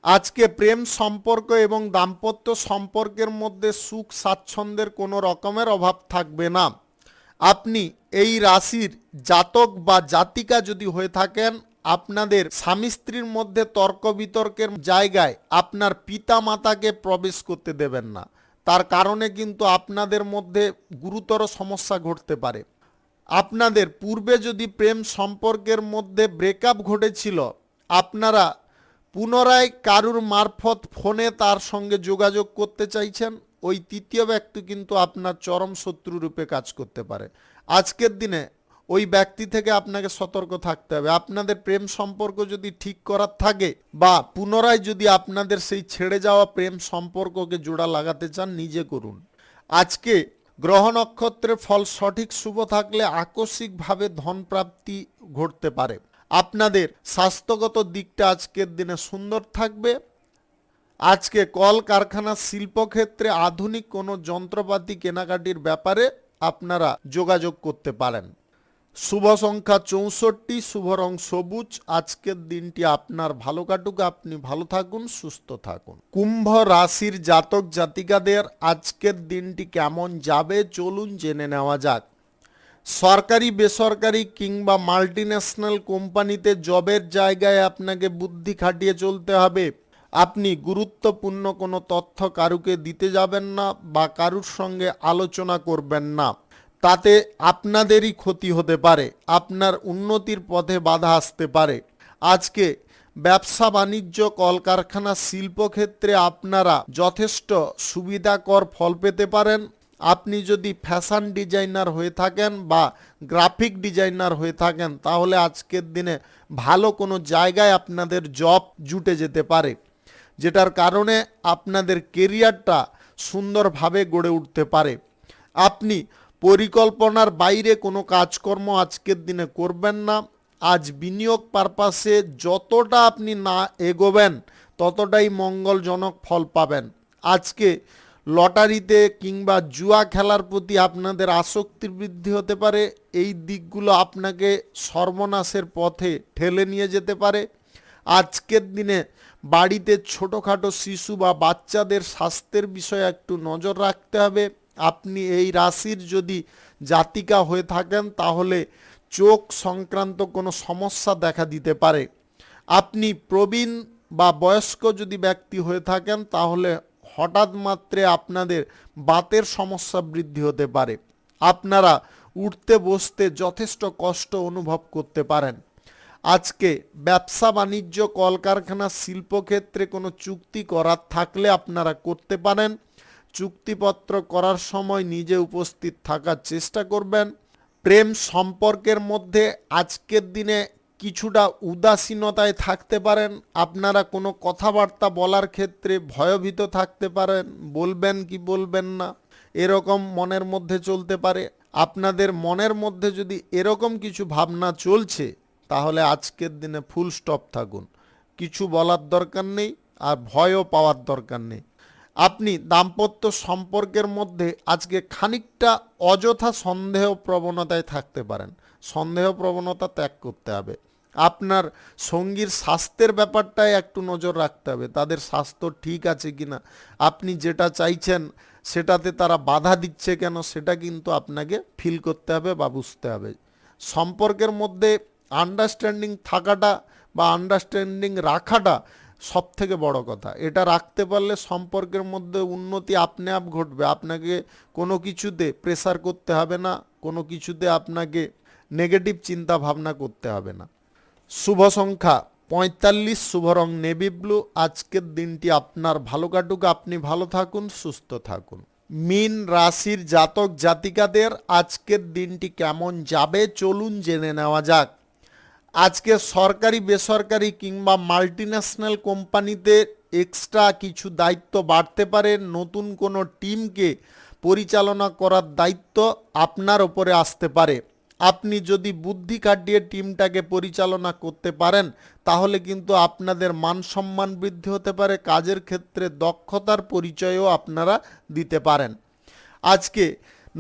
আজকে প্রেম সম্পর্ক এবং দাম্পত্য সম্পর্কের মধ্যে সুখ স্বাচ্ছন্দ্যের কোনো রকমের অভাব থাকবে না। আপনি এই রাশির জাতক বা জাতিকা যদি হয়ে থাকেন, আপনাদের স্বামী স্ত্রীর মধ্যে তর্ক বিতর্কের জায়গায় আপনার পিতা মাতাকে প্রবেশ করতে দেবেন না। তার কারণে কিন্তু আপনাদের মধ্যে গুরুতর সমস্যা ঘটতে পারে। আপনাদের পূর্বে যদি প্রেম সম্পর্কের মধ্যে ব্রেকআপ ঘটেছিল, আপনারা পুনরায় কারুর মারফত ফোনে তার সঙ্গে যোগাযোগ করতে চাইছেন, ওই তৃতীয় ব্যক্তি কিন্তু আপনার চরম শত্রু রূপে কাজ করতে পারে। আজকের দিনে ওই ব্যক্তি থেকে আপনাকে সতর্ক থাকতে হবে। আপনাদের প্রেম সম্পর্ক যদি ঠিক করার থাকে বা পুনরায় যদি আপনাদের সেই ছেড়ে যাওয়া প্রেম সম্পর্ককে জোড়া লাগাতে চান, নিজে করুন। আজকে গ্রহ নক্ষত্রের ফল সঠিক শুভ থাকলে আকস্মিকভাবে ধন প্রাপ্তি ঘটতে পারে। আপনাদের স্বাস্থ্যগত দিকটা আজকের দিনে সুন্দর থাকবে। আজকে কল কারখানা শিল্পক্ষেত্রে আধুনিক কোনো যন্ত্রপাতি কেনাকাটির ব্যাপারে আপনারা যোগাযোগ করতে পারেন। শুভ সংখ্যা 64, শুভ রং সবুজ। আজকের দিনটি আপনার ভালো কাটুক, আপনি ভালো থাকুন, সুস্থ থাকুন। কুম্ভ রাশির জাতক জাতিকাদের আজকের দিনটি কেমন যাবে চলুন জেনে নেওয়া যাক। সরকারি বেসরকারি কিংবা মাল্টিন্যাশনাল কোম্পানিতে জবের জায়গায় আপনাকে বুদ্ধি খাটিয়ে চলতে হবে। আপনি গুরুত্বপূর্ণ কোনো তথ্য কারুকে দিতে যাবেন না বা কারুর সঙ্গে আলোচনা করবেন না, তাতে আপনাদেরই ক্ষতি হতে পারে, আপনার উন্নতির পথে বাধা আসতে পারে। আজকে ব্যবসা বাণিজ্য কলকারখানা শিল্পক্ষেত্রে আপনারা যথেষ্ট সুবিধাকর ফল পেতে পারেন। আপনি যদি ফ্যাশন ডিজাইনার হয়ে থাকেন বা গ্রাফিক ডিজাইনার হয়ে থাকেন, তাহলে আজকের দিনে ভালো কোনো জায়গায় আপনাদের জব জুটে যেতে পারে, যেটার কারণে আপনাদের কেরিয়ারটা সুন্দরভাবে গড়ে উঠতে পারে। আপনি পরিকল্পনার বাইরে কোনো কাজকর্ম আজকের দিনে করবেন না। আজ বিনিয়োগ পারপাসে যতটা আপনি না এগোবেন ততটাই মঙ্গলজনক ফল পাবেন। আজকে লটারিতে কিংবা জুয়া খেলার প্রতি আপনাদের আসক্তির বৃদ্ধি হতে পারে। এই দিকগুলো আপনাকে সর্বনাশের পথে ঠেলে নিয়ে যেতে পারে। আজকের দিনে বাড়িতে ছোটোখাটো শিশু বা বাচ্চাদের স্বাস্থ্যের বিষয়ে একটু নজর রাখতে হবে। আপনি এই রাশির যদি জাতিকা হয়ে থাকেন তাহলে চোখ সংক্রান্ত কোনো সমস্যা দেখা দিতে পারে। আপনি প্রবীণ বা বয়স্ক যদি ব্যক্তি হয়ে থাকেন তাহলে হঠাৎ মাত্রে আপনাদের বাতের সমস্যা বৃদ্ধি হতে পারে। আপনারা উঠতে বসতে যথেষ্ট কষ্ট অনুভব করতে পারেন। আজকে ব্যবসা বাণিজ্য কলকারখানা শিল্পক্ষেত্রে কোনো চুক্তি করার থাকলে আপনারা করতে পারেন। চুক্তিপত্র করার সময় নিজে উপস্থিত থাকার চেষ্টা করবেন। প্রেম সম্পর্কের মধ্যে আজকের দিনে কিছুটা উদাসীনতায় থাকতে পারেন। আপনারা কোনো কথাবার্তা বলার ক্ষেত্রে ভয়ভীত থাকতে পারেন, বলবেন কি বলবেন না এরকম মনের মধ্যে চলতে পারে। আপনাদের মনের মধ্যে যদি এরকম কিছু ভাবনা চলছে তাহলে আজকের দিনে ফুল স্টপ থাকুন, কিছু বলার দরকার নেই আর ভয়ও পাওয়ার দরকার নেই। আপনি দাম্পত্য সম্পর্কের মধ্যে আজকে খানিকটা অযথা সন্দেহ প্রবণতায় থাকতে পারেন। সন্দেহ প্রবণতা ত্যাগ করতে হবে। আপনার সঙ্গীর স্বাস্থ্যের ব্যাপারটায় একটু নজর রাখতে হবে, তাদের স্বাস্থ্য ঠিক আছে কিনা, আপনি যেটা চাইছেন সেটাতে তারা বাধা দিচ্ছে কেন, সেটা কিন্তু আপনাকে ফিল করতে হবে বা বুঝতে হবে। সম্পর্কের মধ্যে আন্ডারস্ট্যান্ডিং থাকাটা বা আন্ডারস্ট্যান্ডিং রাখাটা সব থেকে বড় কথা। এটা রাখতে পারলে সম্পর্কের মধ্যে উন্নতি আপনি আপ ঘটবে। আপনাকে কোনো কিছুতে প্রেসার করতে হবে না, কোনো কিছুতে আপনাকে নেগেটিভ চিন্তা ভাবনা করতে হবে না। শুভ সংখ্যা 45, শুভ রং নেভি ব্লু। আজকের দিনটি আপনার ভালো কাটুক, আপনি ভালো থাকুন, সুস্থ থাকুন। মীন রাশির জাতক জাতিকাদের আজকের দিনটি কেমন যাবে চলুন জেনে নেওয়া যাক। আজকে সরকারি বেসরকারি কিংবা মাল্টিন্যাশনাল কোম্পানিতে এক্সট্রা কিছু দায়িত্ব বাড়তে পারে। নতুন কোনো টিমকে পরিচালনা করার দায়িত্ব আপনার ওপরে আসতে পারে। আপনি যদি বুদ্ধি খাটিয়ে টিমটাকে পরিচালনা করতে পারেন তাহলে কিন্তু আপনাদের মান সম্মান বৃদ্ধি হতে পারে। কাজের ক্ষেত্রে দক্ষতার পরিচয়ও আপনারা দিতে পারেন। আজকে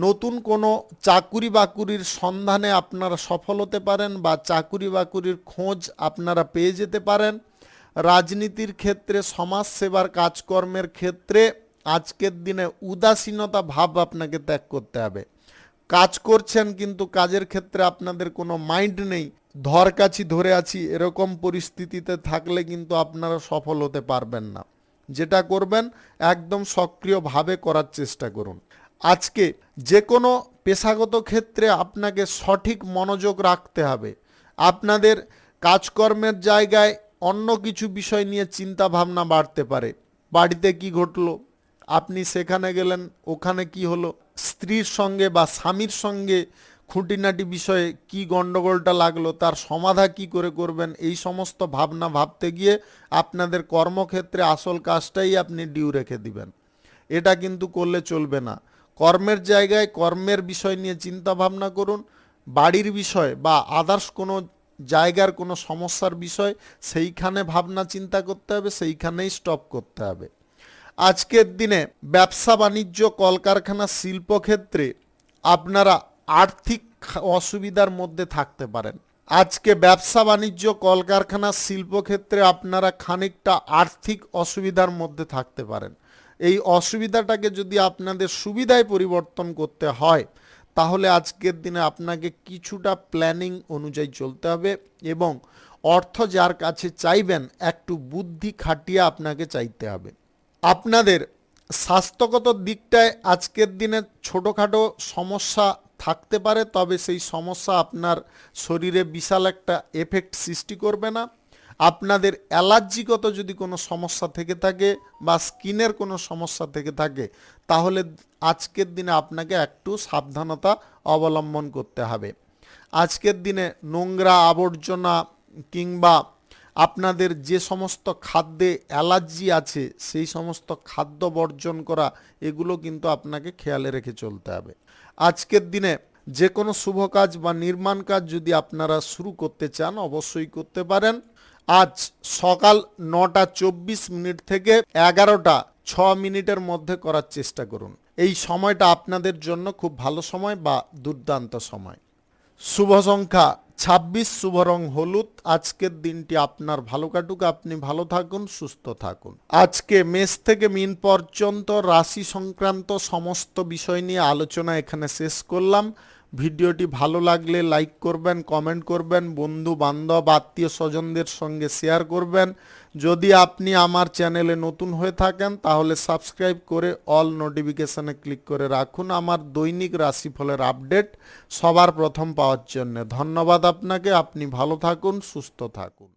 নতুন কোনো চাকুরি বাকুরির সন্ধানে আপনারা সফল হতে পারেন বা চাকুরি বাকুরির খোঁজ আপনারা পেয়ে যেতে পারেন। রাজনীতির ক্ষেত্রে সমাজ সেবার কাজকর্মের ক্ষেত্রে আজকের দিনে উদাসীনতা ভাব আপনাকে ত্যাগ করতে হবে। কাজ করছেন কিন্তু কাজের ক্ষেত্রে আপনাদের কোনো মাইন্ড নেই, ধর কাছি ধরে আছি, এরকম পরিস্থিতিতে থাকলে কিন্তু আপনারা সফল হতে পারবেন না। যেটা করবেন একদম সক্রিয়ভাবে করার চেষ্টা করুন। আজকে যে কোনো পেশাগত ক্ষেত্রে আপনাকে সঠিক মনোযোগ রাখতে হবে। আপনাদের কাজকর্মের জায়গায় অন্য কিছু বিষয় নিয়ে চিন্তা ভাবনা বাড়তে পারে। বাড়িতে কি ঘটলো, আপনি সেখানে গেলেন, ওখানে কি হলো, স্ত্রীর সঙ্গে বা স্বামীর সঙ্গে খুঁটিনাটি বিষয়ে কি গন্ডগোলটা লাগলো, তার সমাধা কি করে করবেন, এই সমস্ত ভাবনা ভাবতে গিয়ে আপনাদের কর্মক্ষেত্রে আসল কাজটাই আপনি ডিউ রেখে দিবেন। এটা কিন্তু করলে চলবে না। কর্মের জায়গায় কর্মের বিষয় নিয়ে চিন্তা ভাবনা করুন। বাড়ির বিষয় বা আদার্স কোনো জায়গার কোনো সমস্যার বিষয়, সেইখানে ভাবনা চিন্তা করতে হবে, সেইখানেই স্টপ করতে হবে। আজকের দিনে ব্যবসা বাণিজ্য, কলকারখানা, শিল্পক্ষেত্রে আপনারা আর্থিক অসুবিধার মধ্যে থাকতে পারেন। আজকে ব্যবসা বাণিজ্য, কলকারখানা, শিল্পক্ষেত্রে আপনারা খানিকটা আর্থিক অসুবিধার মধ্যে থাকতে পারেন। এই অসুবিধাটাকে যদি আপনাদের সুবিধায় পরিবর্তন করতে হয়, তাহলে আজকের দিনে আপনাকে কিছুটা প্ল্যানিং অনুযায়ী চলতে হবে এবং অর্থ যার কাছে চাইবেন একটু বুদ্ধি খাটিয়ে আপনাকে চাইতে হবে। আপনাদের স্বাস্থ্যগত দিকটায় আজকের দিনে ছোটোখাটো সমস্যা থাকতে পারে, তবে সেই সমস্যা আপনার শরীরে বিশাল একটা এফেক্ট সৃষ্টি করবে না। আপনাদের অ্যালার্জিগত যদি কোনো সমস্যা থেকে থাকে বা স্কিনের কোনো সমস্যা থেকে থাকে, তাহলে আজকের দিনে আপনাকে একটু সাবধানতা অবলম্বন করতে হবে। আজকের দিনে নোংরা আবর্জনা কিংবা আপনাদের যে সমস্ত খাদ্যে অ্যালার্জি আছে সেই সমস্ত খাদ্য বর্জন করা, এগুলো কিন্তু আপনাকে খেয়ালে রেখে চলতে হবে। আজকের দিনে যে কোনো শুভ কাজ বা নির্মাণ কাজ যদি আপনারা শুরু করতে চান, অবশ্যই করতে পারেন। আজ সকাল 9:24 থেকে 11:06 মধ্যে করার চেষ্টা করুন। এই সময়টা আপনাদের জন্য খুব ভালো সময় বা দুর্দান্ত সময়। শুভ সংখ্যা 26, শুভ রং হলুদ। আজকের দিনটি আপনার ভালো কাটুক, আপনি ভালো থাকুন, সুস্থ থাকুন। আজকে মেষ থেকে মীন পর্যন্ত রাশি সংক্রান্ত সমস্ত বিষয় নিয়ে আলোচনা এখানে শেষ করলাম। ভিডিওটি ভালো লাগলে লাইক করবেন, কমেন্ট করবেন, বন্ধু বান্ধব আত্মীয় স্বজনদের সঙ্গে শেয়ার করবেন। যদি আপনি আমার চ্যানেলে নতুন হয়ে থাকেন তাহলে সাবস্ক্রাইব করে অল নোটিফিকেশনে ক্লিক করে রাখুন আমার দৈনিক রাশিফলের আপডেট সবার প্রথম পাওয়ার জন্য। ধন্যবাদ আপনাকে। আপনি ভালো থাকুন, সুস্থ থাকুন।